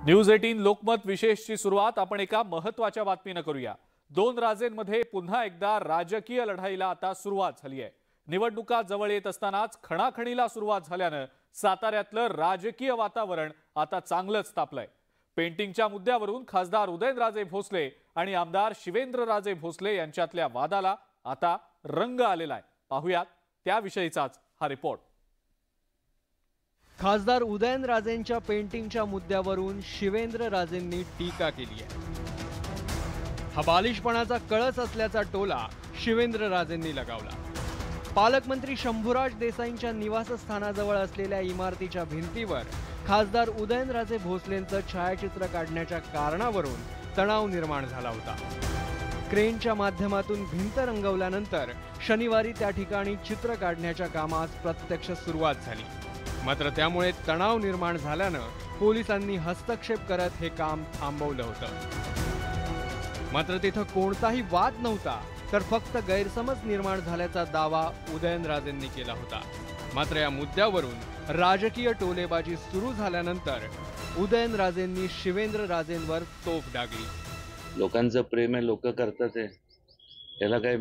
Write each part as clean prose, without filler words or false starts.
News 18 Lokmat विशेषची सुरुवात आपण एका महत्त्वाच्या बातमीने करूया। दोन राजेंमध्ये पुन्हा एकदा राजकीय लढाईला आता सुरुवात झाली आहे। निवडणुका जवळ येत असतानाच खणाखणीला सुरुवात झाल्याने साताऱ्यातलं राजकीय वातावरण आता चांगलंच तापलंय। पेंटिंगच्या मुद्द्यावरून खासदार उदयनराजे भोसले आणि आमदार शिवेंद्रराजे भोसले यांच्यातल्या वादाला आता रंग आलेला आहे। पाहूयात त्याविषयीचाच हा रिपोर्ट। खासदार उदयनराजेंच्या पेंटिंगच्या मुद्द्यावरून शिवेंद्रराजेंनी टीका केली आहे। हा बालिशपणाचा कळस असल्याचा टोला शिवेंद्रराजेंनी लगावला। पालकमंत्री शंभूराज देसाईंच्या निवासस्थानाजवळ असलेल्या इमारतीच्या भिंतीवर खासदार उदयनराजे भोसलेंचं छायाचित्र काढण्याच्या कारणावरून तणाव निर्माण झाला होता। क्रेनच्या माध्यमातून भिंत रंगवल्यानंतर शनिवारी त्या ठिकाणी चित्र काढण्याच्या कामास प्रत्यक्ष सुरुवात झाली। मात्र त्यामुळे तणाव निर्माण झाल्यानं पोलिसांनी हस्तक्षेप करत हे काम थांबवलं होतं। मात्र तिथं कोणताही वाद नव्हता, तर फक्त गैरसमज निर्माण झाल्याचा दावा उदयनराजेंनी केला होता। मात्र या मुद्द्यावरून राजकीय टोलेबाजी सुरू झाल्यानंतर उदयनराजेंनी शिवेंद्रराजेंवर तोफ डागली। लोकांचं प्रेम आहे, लोक करतात आहे, याला काय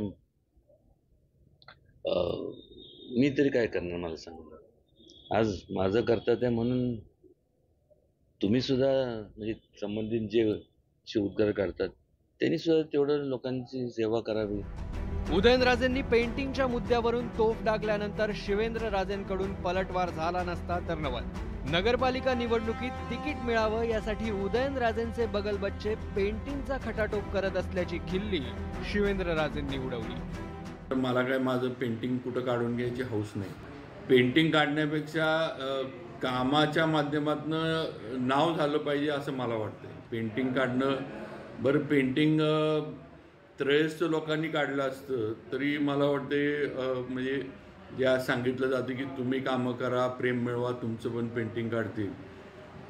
मी तरी काय करणार मला सांगा। आज माझं कर्तव्य म्हणून तुम्ही सुद्धा म्हणजे संबंधित जे उद्गार करतात त्यांनी सुद्धा तेवढं लोकांची सेवा करावी। उदयनराजेंनी पेंटिंगच्या मुद्द्यावरून तोफ डागल्यानंतर शिवेंद्रराजेंकडून पलटवार झाला नसता तर नवल। नगरपालिका निवडणुकीत तिकीट मिळावं यासाठी उदयनराजेंचे बगलबच्चे पेंटिंगचा खटाटोप करत असल्याची खिल्ली शिवेंद्रराजेंनी उडवली। मला काय माझं पेंटिंग कुठं काढून घ्यायची हौस नाही। पेंटिंग काढण्यापेक्षा कामाच्या माध्यमातून नाव झालं पाहिजे असं मला वाटतं। पेंटिंग काढणं बरं, पेंटिंग 43 लोकांनी काढलं असतं तरी मला वाटते म्हणजे ज्या सांगितलं जातं की तुम्ही कामं करा, प्रेम मिळवा, तुमचं पण पेंटिंग काढतील,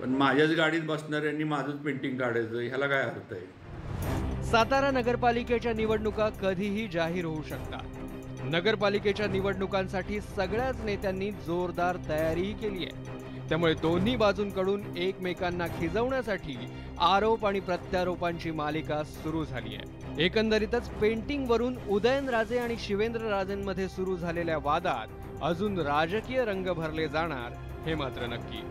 पण माझ्याच गाडीत बसणाऱ्यांनी माझंच पेंटिंग काढायचं, ह्याला काय अर्थ आहे। सातारा नगरपालिकेच्या निवडणुका कधीही जाहीर होऊ शकतात। नगरपालिकेच्या निवडणुकांसाठी सगळ्याच नेत्यांनी जोरदार तयारी केली आहे। त्यामुळे दोन्ही बाजूंकडून एकमेकांना खिजवण्यासाठी आरोप आणि प्रत्यारोपांची मालिका सुरू झाली आहे। एकंदरीतच पेंटिंगवरून उदयनराजे आणि शिवेंद्रराजेंमध्ये सुरू झालेल्या वादात अजून राजकीय रंग भरले जाणार हे मात्र नक्की।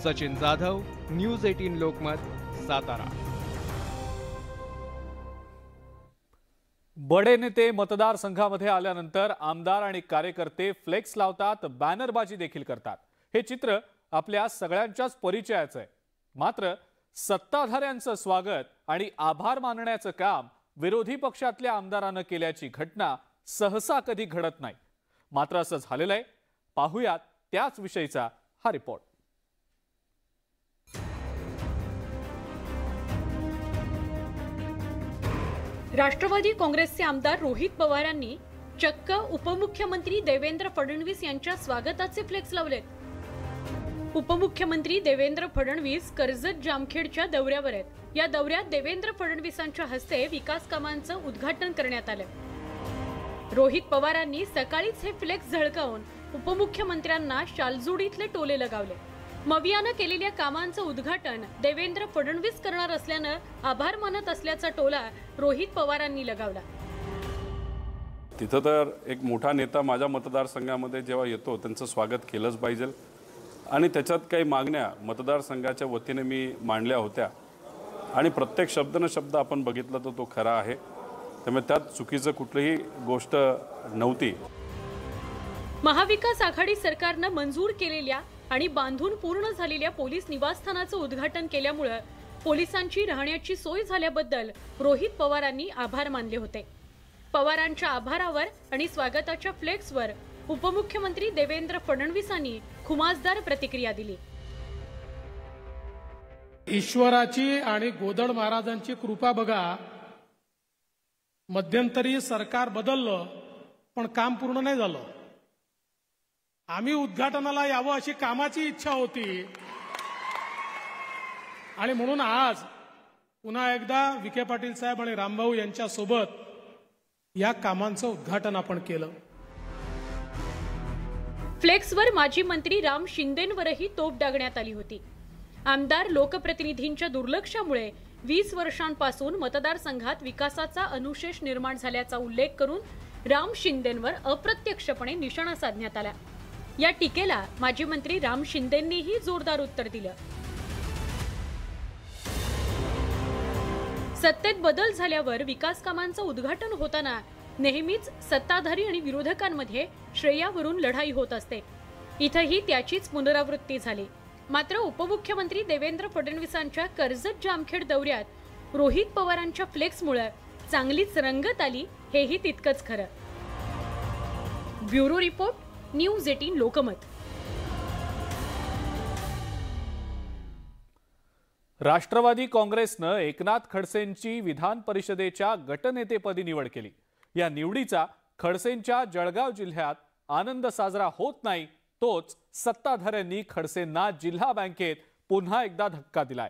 सचिन जाधव, न्यूज 18 लोकमत, सातारा। बडे नेते मतदारसंघामध्ये आल्यानंतर आमदार आणि कार्यकर्ते फ्लेक्स लावतात, बॅनरबाजी देखील करतात। हे चित्र आपल्या सगळ्यांच्याच परिचयाचं आहे। मात्र सत्ताधाऱ्यांचं स्वागत आणि आभार मानण्याचं काम विरोधी पक्षातल्या आमदारांनी केल्याची घटना सहसा कधी घडत नाही। मात्र असं झालेलं आहे। पाहूयात त्याच विषयीचा हा रिपोर्ट। राष्ट्रवादी काँग्रेसचे आमदार रोहित पवार यांनी चक्क उपमुख्यमंत्री देवेंद्र फडणवीस यांच्या स्वागताचे फ्लेक्स लावलेत। उपमुख्यमंत्री देवेंद्र फडणवीस कर्जत जामखेडच्या दौऱ्यावर आहेत। या दौऱ्यात देवेंद्र फडणवीसांच्या हस्ते विकास कामांचं उद्घाटन करण्यात आलं। रोहित पवारांनी सकाळीच हे फ्लेक्स झळकावून उपमुख्यमंत्र्यांना शालजोडीतले टोले लगावले। मवियानं केलेल्या कामांचं उद्घाटन देवेंद्र फडणवीस करणार असल्यानं आभार मानत असल्याचा टोला रोहित पवारांनी लगावला। तिथं तर एक मोठा नेता माझ्या मतदारसंघामध्ये जेव्हा येतो त्यांचं स्वागत केलंच पाहिजे आणि त्याच्यात काही मागण्या मतदारसंघाच्या वतीने मी मांडल्या होत्या आणि प्रत्येक शब्द न शब्द आपण बघितलं तर तो खरा आहे। त्यामुळे त्यात चुकीचं कुठलीही गोष्ट नव्हती। महाविकास आघाडी सरकारनं मंजूर केलेल्या आणि बांधून पूर्ण झालेल्या पोलीस निवासस्थानाचं उद्घाटन केल्यामुळे पोलिसांची राहण्याची सोय झाल्याबद्दल रोहित पवारांनी आभार मानले होते। पवारांच्या आभारावर आणि स्वागताच्या फ्लेक्सवर उपमुख्यमंत्री देवेंद्र फडणवीसांनी खुमासदार प्रतिक्रिया दिली। ईश्वराची आणि गोदड महाराजांची कृपा बघा, मध्यंतरी सरकार बदललं पण काम पूर्ण नाही झालं। आम्ही उद्घाटनाला यावं अशी कामाची इच्छा होती आणि म्हणून आज पुन्हा एकदा विखे पाटील साहेब आणि रामभाऊ यांच्या सोबत या कामांचं उद्घाटन आपण केलं। फ्लेक्सवर माजी मंत्री राम शिंदेंवरही तोफ डागण्यात आली होती। आमदार लोकप्रतिनिधींच्या दुर्लक्षामुळे 20 वर्षांपासून मतदारसंघात विकासाचा अनुशेष निर्माण झाल्याचा उल्लेख करून राम शिंदेंवर अप्रत्यक्षपणे निशाणा साधण्यात आला। या टीकेला माजी मंत्री राम शिंदेंनीही जोरदार उत्तर दिलं। सत्तेत बदल झाल्यावर विकास कामांचं उद्घाटन होताना नेहमीच सत्ताधारी आणि विरोधकांमध्ये श्रेयावरून लढाई होत असते। इथंही त्याचीच पुनरावृत्ती झाली। मात्र उपमुख्यमंत्री देवेंद्र फडणवीसांच्या कर्जत जामखेड दौऱ्यात रोहित पवारांच्या फ्लेक्समुळे चांगलीच रंगत आली, हेही तितकंच खरं। Bureau report, news 18 Lokmat. राष्ट्रवादी काँग्रेसनं एकनाथ खडसेंची विधान परिषदेच्या गटनेतेपदी निवड केली। या निवडीचा खडसेंच्या जळगाव जिल्ह्यात आनंद साजरा होत नाही, तोच सत्ताधाऱ्यांनी खडसेंना जिल्हा बँकेत पुन्हा एकदा धक्का दिलाय।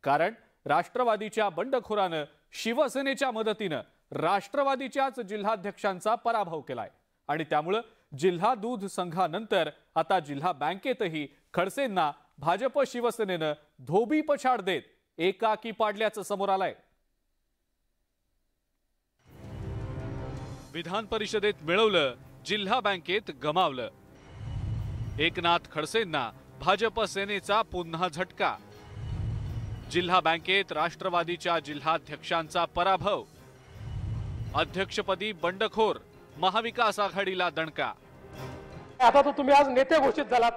कारण राष्ट्रवादीच्या बंडखोरानं शिवसेनेच्या मदतीनं राष्ट्रवादीच्याच जिल्हाध्यक्षांचा पराभव केलाय आणि त्यामुळे जिल्हा दूध संघानंतर आता जिल्हा बँकेतही खडसेंना भाजप शिवसेनेनं धोबी पछाड देत एकाकी पाडल्याचं समोर आलंय। विधान परिषदेत मिळवलं, जिल्हा बँकेत गमावलं। एकनाथ खडसेंना भाजप सेनेचा पुन्हा झटका। जिल्हा बँकेत राष्ट्रवादीच्या जिल्हाध्यक्षांचा पराभव। अध्यक्षपदी बंडखोर, महाविकास आघाडीला दणका। आता तर तुम्ही आज नेते घोषित झालात,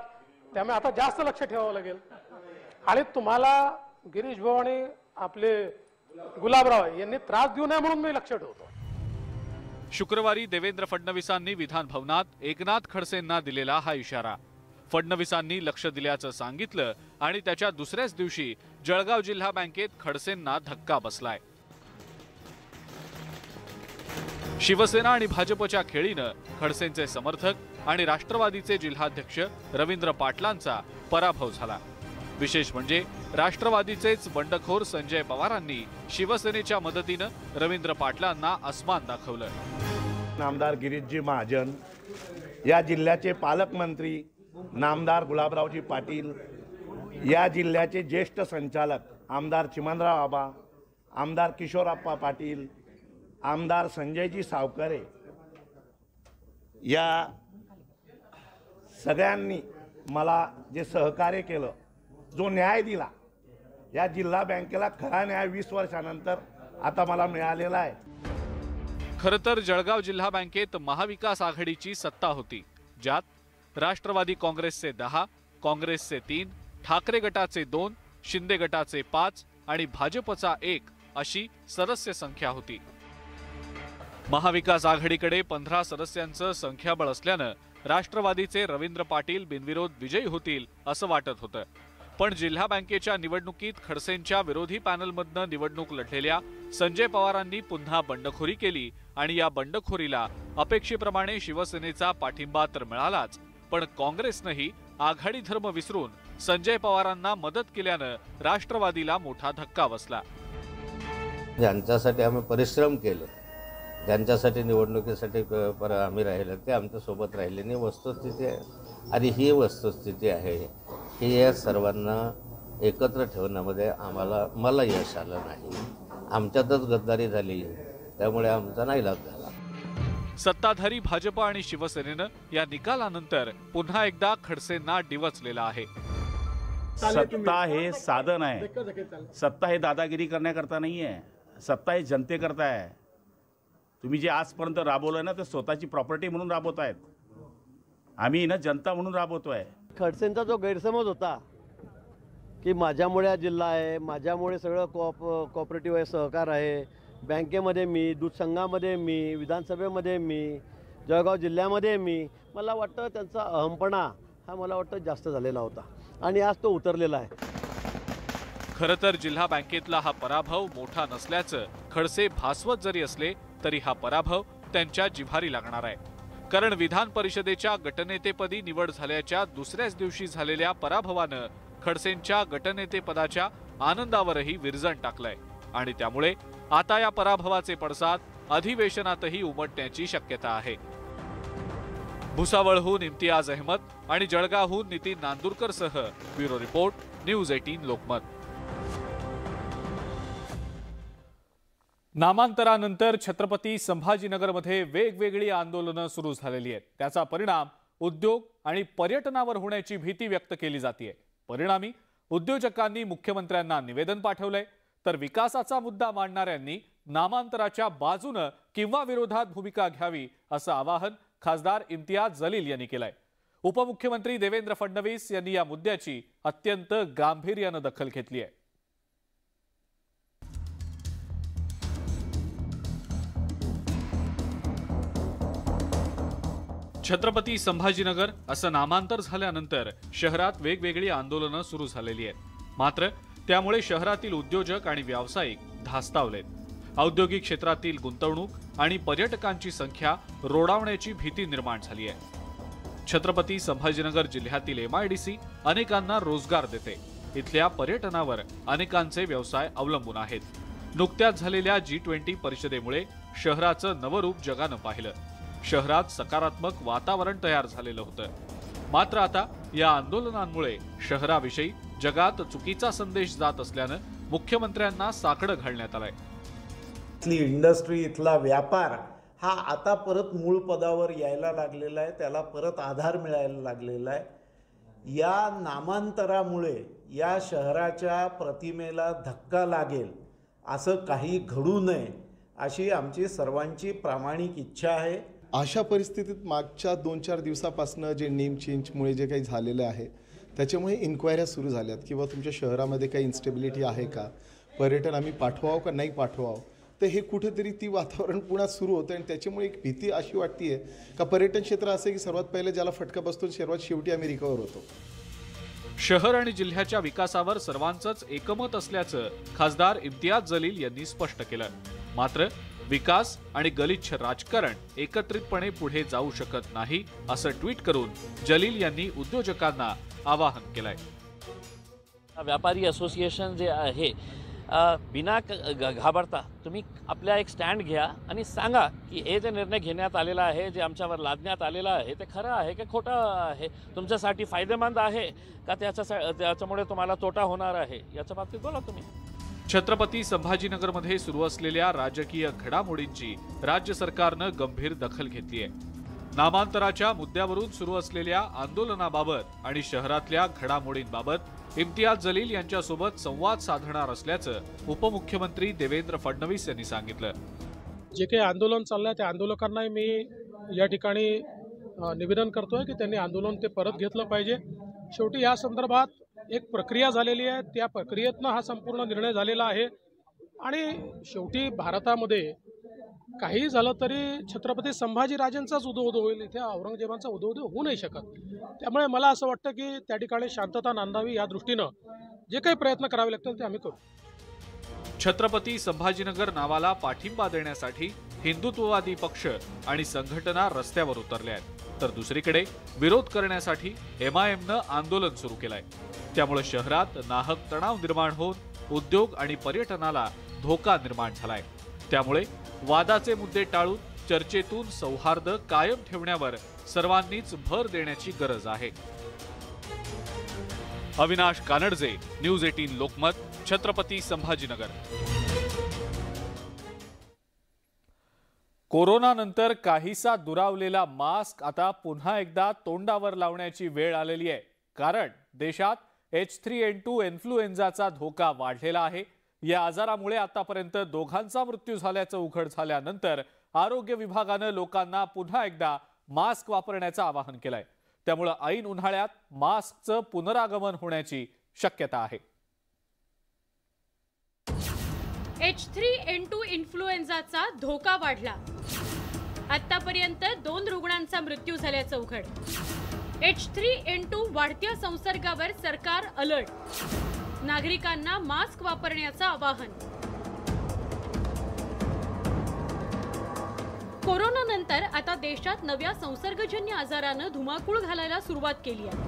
त्यामुळे आता जास्त लक्ष ठेवावं लागेल आणि तुम्हाला गिरीश भाऊ आणि आपले गुलाबराव यांनी त्रास देऊ नये म्हणून मी लक्ष ठेवतो। शुक्रवारी देवेंद्र फडणवीसांनी विधान भवनात एकनाथ खडसेंना दिलेला हा इशारा। फडणवीसांनी लक्ष दिल्याचं सांगितलं आणि त्याच्या दुसऱ्याच दिवशी जळगाव जिल्हा बँकेत खडसेंना धक्का बसलाय। शिवसेना आणि भाजपच्या खेळीनं खडसेंचे समर्थक आणि राष्ट्रवादीचे जिल्हाध्यक्ष रवींद्र पाटलांचा पराभव झाला। विशेष म्हणजे राष्ट्रवादीचेच बंडखोर संजय पवारांनी शिवसेनेच्या मदतीनं रवींद्र पाटलांना अस्मान दाखवलं। नामदार गिरीशजी महाजन, या जिल्ह्याचे पालकमंत्री नामदार गुलाबरावजी पाटील, या जिल्ह्याचे ज्येष्ठ संचालक आमदार चिमणराव आबा, आमदार किशोरप्पा पाटील, आमदार संजयजी सावकरे, या सगळ्यांनी मला जे सहकार्य केलं, जो न्याय दिला, या जिल्हा बँकेला खरा न्याय 20 वर्षानंतर आता मला मिळालेला आहे। खरं तर जळगाव जिल्हा बँकेत महाविकास आघाडीची सत्ता होती, ज्यात राष्ट्रवादी काँग्रेसचे 10, काँग्रेसचे 3, ठाकरे गटाचे 2, शिंदे गटाचे 5 आणि भाजपचा 1 अशी सदस्य संख्या होती। महाविकास आघाडीकडे 15 सदस्यांचं संख्याबळ असल्यानं राष्ट्रवादीचे रवींद्र पाटील बिनविरोध विजयी होतील असं वाटत होतं। पण जिल्हा बँकेच्या निवडणुकीत खडसेंच्या विरोधी पॅनलमधनं निवडणूक लढलेल्या संजय पवारांनी पुन्हा बंडखोरी केली आणि या बंडखोरीला अपेक्षेप्रमाणे शिवसेनेचा पाठिंबा तर मिळालाच, पण काँग्रेसनंही आघाडी धर्म विसरून संजय पवारांना मदत केल्यानं राष्ट्रवादीला मोठा धक्का बसला। ज्यांच्यासाठी आम्ही परिश्रम केले, ज्यांच्यासाठी निवडणुकीसाठी आम्ही राहिलो, ते आमच्या सोबत राहिले नाही। वस्तुस्थिती आहे आणि ही वस्तुस्थिती आहे की या सर्वांना एकत्र ठेवण्यामध्ये मला यश आलं नाही। आमच्यातच गद्दारी झाली, त्यामुळे आमचा नाईलाज झाला। सत्ताधारी भाजप आणि शिवसेनेनं या निकालानंतर पुन्हा एकदा खडसेंना डिवचलेला आहे। सत्ता हे साधन आहे, सत्ता हे दादागिरी करण्याकरता नाही आहे, सत्ता हे जनतेकरता आहे। तुम्ही जे आजपर्यंत राबवलं ना, ते स्वतःची प्रॉपर्टी म्हणून राबवत आहेत, आम्ही ना जनता म्हणून राबवतोय। खडसेंचा जो गैरसमज होता की माझ्यामुळे हा जिल्हा आहे, माझ्यामुळे सगळं कोऑपरेटिव्ह आहे, सहकार आहे, बँकेमध्ये मी, दूध संघामध्ये मी, विधानसभेमध्ये मी, जळगाव जिल्ह्यामध्ये मी, मला वाटतं त्यांचा अहमपणा हा मला वाटतं जास्त झालेला होता आणि आज तो उतरलेला आहे। खरं तर जिल्हा बँकेतला हा पराभव मोठा नसल्याचं खडसे भासवत जरी असले तरी हा पराभव त्यांच्या जिव्हारी लागणार आहे। कारण विधान परिषदेच्या गटनेतेपदी निवड झाल्याच्या दुसऱ्याच दिवशी झालेल्या पराभवानं खडसेंच्या गटनेतेपदाच्या आनंदावरही विरजण टाकलंय आणि त्यामुळे आता या पराभवाचे पडसाद अधिवेशनातही उमटण्याची शक्यता आहे। भुसावळहून इम्तियाज अहमद आणि जळगावहून नितीन नांदुरकरसह ब्युरो रिपोर्ट, न्यूज 18 लोकमत. नामांतरानंतर छत्रपती संभाजीनगरमध्ये वेगवेगळी आंदोलनं सुरू झालेली आहेत. त्याचा परिणाम उद्योग आणि पर्यटनावर होण्याची भीती व्यक्त केली जाते. परिणामी उद्योजकांनी मुख्यमंत्र्यांना निवेदन पाठवलंय, तर विकासाचा मुद्दा मांडणाऱ्यांनी नामांतराच्या बाजूने किंवा विरोधात भूमिका घ्यावी असं आवाहन खासदार इम्तियाज जलील यांनी केलंय. उपमुख्यमंत्री देवेंद्र फडणवीस यांनी या मुद्द्याची अत्यंत गांभीर्याने दखल घेतली आहे. छत्रपती संभाजीनगर असं नामांतर झाल्यानंतर शहरात वेगवेगळी आंदोलनं सुरू झालेली आहेत. मात्र त्यामुळे शहरातील उद्योजक आणि व्यावसायिक धास्तावलेत. औद्योगिक क्षेत्रातील गुंतवणूक आणि पर्यटकांची संख्या रोडावण्याची भीती निर्माण झाली आहे. छत्रपती संभाजीनगर जिल्ह्यातील MIDC अनेकांना रोजगार देते. इथल्या पर्यटनावर अनेकांचे व्यवसाय अवलंबून आहेत. नुकत्याच झालेल्या G20 परिषदेमुळे शहराचं नवरूप जगानं पाहिलं. शहरात सकारात्मक वातावरण तयार झालेलं होतं. मात्र आता या आंदोलनांमुळे शहराविषयी जगात चुकीचा संदेश जात असल्यानं मुख्यमंत्र्यांना साकडं घालण्यात आलंय. इथली इंडस्ट्री, इथला व्यापार हा आता परत मूळ पदावर यायला लागलेला आहे. त्याला परत आधार मिळायला लागलेला आहे. या नामांतरामुळे या शहराच्या प्रतिमेला धक्का लागेल असं काही घडू नये अशी आमची सर्वांची प्रामाणिक इच्छा आहे. अशा परिस्थितीत मागच्या 2-4 दिवसापासून जे नेम चेंजमुळे जे काही झालेलं आहे त्याच्यामुळे इन्क्वायऱ्या सुरू झाल्यात किंवा तुमच्या शहरामध्ये काही इन्स्टेबिलिटी आहे का, पर्यटन आम्ही पाठवावं का नाही पाठवावं, तर हे कुठेतरी ती वातावरण पुन्हा सुरू होतं. आणि त्याच्यामुळे एक भीती अशी वाटते का पर्यटन क्षेत्र असं की सर्वात पहिले ज्याला फटका बसतो सर्वात शेवटी आम्ही रिकवर होतो. शहर आणि जिल्ह्याच्या विकासावर सर्वांचंच एकमत असल्याचं खासदार इम्तियाज जलील यांनी स्पष्ट केलं. मात्र विकास आणि गलिच्छ राजकारण एकत्रितपणे पुढे जाऊ शकत नाही असं ट्विट करून जलील यांनी उद्योजकांना आवाहन केलंय. व्यापारी असोसिएशन जे आहे बिना घाबरता तुम्ही आपल्या एक स्टँड घ्या आणि सांगा की हे जे निर्णय घेण्यात आलेला आहे, जे आमच्यावर लादण्यात आलेला आहे ते खरं आहे की खोटं आहे, तुमच्यासाठी फायदेमंद आहे का त्याच्यामुळे तुम्हाला तोटा होणार आहे, याच्या बाबतीत बोला तुम्ही. छत्रपती संभाजीनगरमध्ये सुरू असलेल्या राजकीय घडामोडींची राज्य सरकारनं गंभीर दखल घेतली आहे. नामांतराच्या मुद्द्यावरून सुरू असलेल्या आंदोलनाबाबत आणि शहरातल्या घडामोडींबाबत इम्तियाज जलील यांच्यासोबत संवाद साधणार असल्याचं उपमुख्यमंत्री देवेंद्र फडणवीस यांनी सांगितलं. जे काही आंदोलन चाललंय त्या आंदोलकांनाही मी या ठिकाणी निवेदन करतोय की त्यांनी आंदोलन ते परत घेतलं पाहिजे. शेवटी या संदर्भात एक प्रक्रिया झालेली आहे. त्या प्रक्रियेतनं हा संपूर्ण निर्णय झालेला आहे. आणि शेवटी भारतामध्ये काही झालं तरी छत्रपती संभाजीराजेंचाच उदो होईल. इथे औरंगजेबांचा उदो होऊ नाही शकत. त्यामुळे मला असं वाटतं की त्या ठिकाणी शांतता नांदावी या दृष्टीनं जे काही प्रयत्न करावे लागतील ते आम्ही करू. छत्रपती संभाजीनगर नावाला पाठिंबा देण्यासाठी हिंदुत्ववादी पक्ष आणि संघटना रस्त्यावर उतरल्या आहेत, तर दुसरीकडे विरोध करण्यासाठी MIMनं आंदोलन सुरू केलंय. त्यामुळे शहरात नाहक तणाव निर्माण होऊन उद्योग आणि पर्यटनाला धोका निर्माण झालाय. त्यामुळे वादाचे मुद्दे टाळून चर्चेतून सौहार्द कायम ठेवण्यावर सर्वांनीच भर देण्याची गरज आहे. अविनाश कानडजे, न्यूज 18 लोकमत, छत्रपती संभाजीनगर. कोरोनानंतर काहीसा दुरावलेला मास्क आता पुन्हा एकदा तोंडावर लावण्याची वेळ आलेली आहे. कारण देशात H3N2 इन्फ्लुएन्झाचा धोका वाढलेला आहे. या आजारामुळे आतापर्यंत 2घांचा मृत्यू झाल्याचं उघड झाल्यानंतर आरोग्य विभागानं लोकांना पुन्हा एकदा मास्क वापरण्याचं आवाहन केलंय. त्यामुळे ऐन उन्हाळ्यात मास्कचं पुनरागमन होण्याची शक्यता आहे. H3N2 इन्फ्लुएन्झाचा धोका वाढला. आतापर्यंत 2 रुग्णांचा मृत्यू झाल्याचं उघड. H3N2 वाढत्या संसर्गावर सरकार अलर्ट. नागरिकांना मास्क वापरण्याचं आवाहन. कोरोनानंतर आता देशात नव्या संसर्गजन्य आजारानं धुमाकूळ घालायला सुरुवात केली आहे.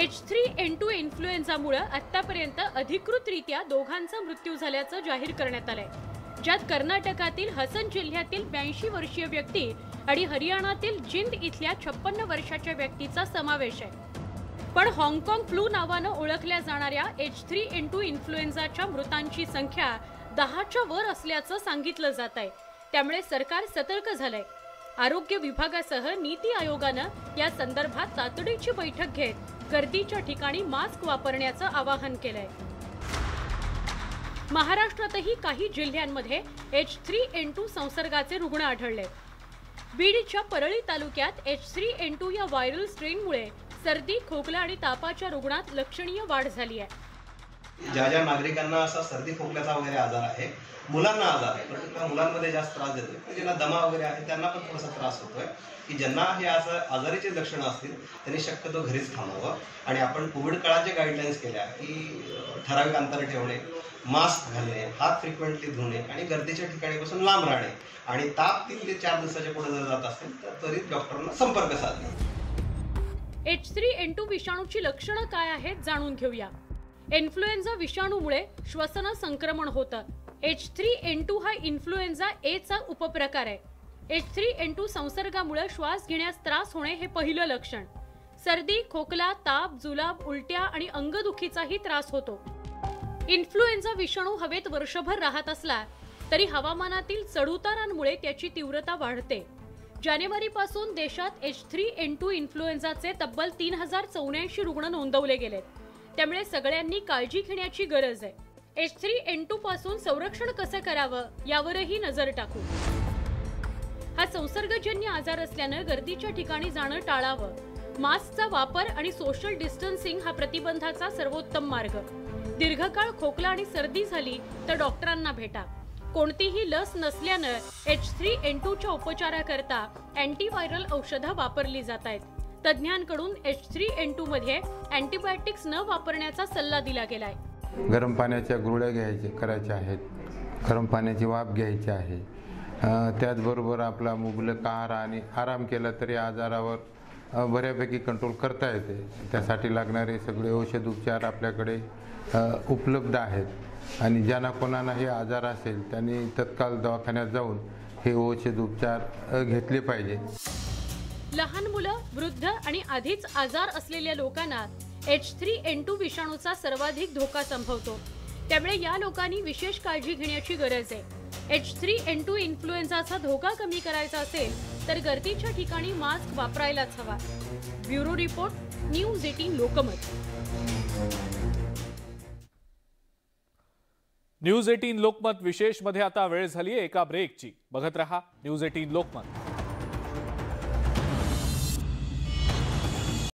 H3N2 इन्फ्लुएन्झामुळे आतापर्यंत अधिकृतरित्या 2घांचा मृत्यू झाल्याचं जाहीर करण्यात आलंय, ज्यात कर्नाटकातील हसन जिल्ह्यातील 82 वर्षीय व्यक्ती आणि हरियाणातील जिंद इथल्या 56 वर्षाच्या व्यक्तीचा समावेश आहे. पण हाँगकाँग फ्लू नावानं ओळखल्या जाणाऱ्या H3N2 इन्फ्लुएन्झाच्या मृतांची संख्या 10च्या वर असल्याचं सांगितलं जात आहे. त्यामुळे सरकार सतर्क झालंय. आरोग्य विभागासह नीती आयोगानं या संदर्भात तातडीची बैठक घेत गर्दीच्या ठिकाणी मास्क वापरण्याचं आवाहन केलंय. महाराष्ट्रातही काही जिल्ह्यांमध्ये H3N2 संसर्गाचे रुग्ण आढळले. बीडच्या परळी तालुक्यात H3N2 या व्हायरल स्ट्रेनमुळे सर्दी, खोकला आणि तापाच्या रुग्णात लक्षणीय वाढ झाली आहे. ज्या नागरिकांना असा सर्दी खोकल्याचा वगैरे आजार आहे, मुलांना आजार आहे, पण त्या मुलांमध्ये जास्त त्रास देतोय. ज्यांना दमा वगैरे आहे त्यांना पण थोडासा त्रास होतोय. की ज्यांना हे असं आजाराचे लक्षणं असतील त्यांनी शक्यतो घरीच थांबावं. आणि आपण कोविड काळात जे गाईडलाईन्स केल्या की ठराविक अंतर ठेवणे, मास्क घालणे, हात फ्रिक्वेंटली धुणे आणि गर्दीच्या ठिकाणीपासून लांब राहणे आणि ताप 3 ते 4 दिवसाच्या पुढे जर जात असेल तर त्वरित डॉक्टरांना संपर्क साधणे. H3N2 विषाणूची लक्षणं काय आहेत जाणून घेऊया. इन्फ्लुएन्झा विषाणूमुळे श्वसन संक्रमण होतं. H3N2 हा इन्फ्लुएन्झा A चा उपप्रकार आहे. H3N2 संसर्गामुळे श्वास घेण्यास त्रास होणे हे पहिलं लक्षण. सर्दी, खोकला, ताप, जुलाब, उलट्या आणि अंगदुखीचाही त्रास होतो. इन्फ्लुएन्झा विषाणू हवेत वर्षभर राहत असला तरी हवामानातील चढउतारांमुळे त्याची तीव्रता वाढते. जानेवारीपासून देशात H3N2 इन्फ्लुएन्झाचे तब्बल 3084 रुग्ण नोंदवले गेलेत. त्यामुळे सगळ्यांनी काळजी घेण्याची गरज आहे. H3N2 पासून संरक्षण कसं करावं यावरही नजर टाकू. हा संसर्गजन्य आजार असल्यानं गर्दीच्या ठिकाणी जाणं टाळावं. मास्कचा वापर आणि सोशल डिस्टन्सिंग हा प्रतिबंधाचा सर्वोत्तम मार्ग. दीर्घकाळ खोकला आणि सर्दी झाली तर डॉक्टरांना भेटा. कोणतीही लस नसल्यानं H3N2च्या उपचाराकरता अँटीव्हायरल औषधं वापरली जात आहेत. तज्ज्ञांकडून H3N2 मध्ये अँटीबायोटिक्स न वापरण्याचा सल्ला दिला गेलाय. गरम पाण्याच्या गुळण्या करायच्या आहेत, गरम पाण्याची वाफ घ्यायची आहे. त्याचबरोबर आपला मुबलक आहार आणि आराम केला तरी आजारावर बऱ्यापैकी कंट्रोल करता येते. त्यासाठी लागणारे सगळे औषध उपचार आपल्याकडे उपलब्ध आहेत. आणि ज्यांना कोणाला हे आजार असेल त्यांनी तत्काळ दवाखान्यात जाऊन हे औषध उपचार घेतले पाहिजे. लहान मुलं, वृद्ध आणि आधीच आजार असलेल्या लोकांना H3N2 विषाणूचा सर्वाधिक धोका संभवतो. त्यामुळे या लोकांनी विशेष काळजी घेण्याची गरज आहे. H3N2 इन्फ्लुएन्झाचा धोका कमी करायचा असेल तर गर्दीच्या ठिकाणी मास्क वापरायलाच हवा. Bureau report, news 18 Lokmat. News 18 Lokmat विशेष मध्ये आता वेळ झाली एका ब्रेकची. बघत रहा न्यूज 18 लोकमत.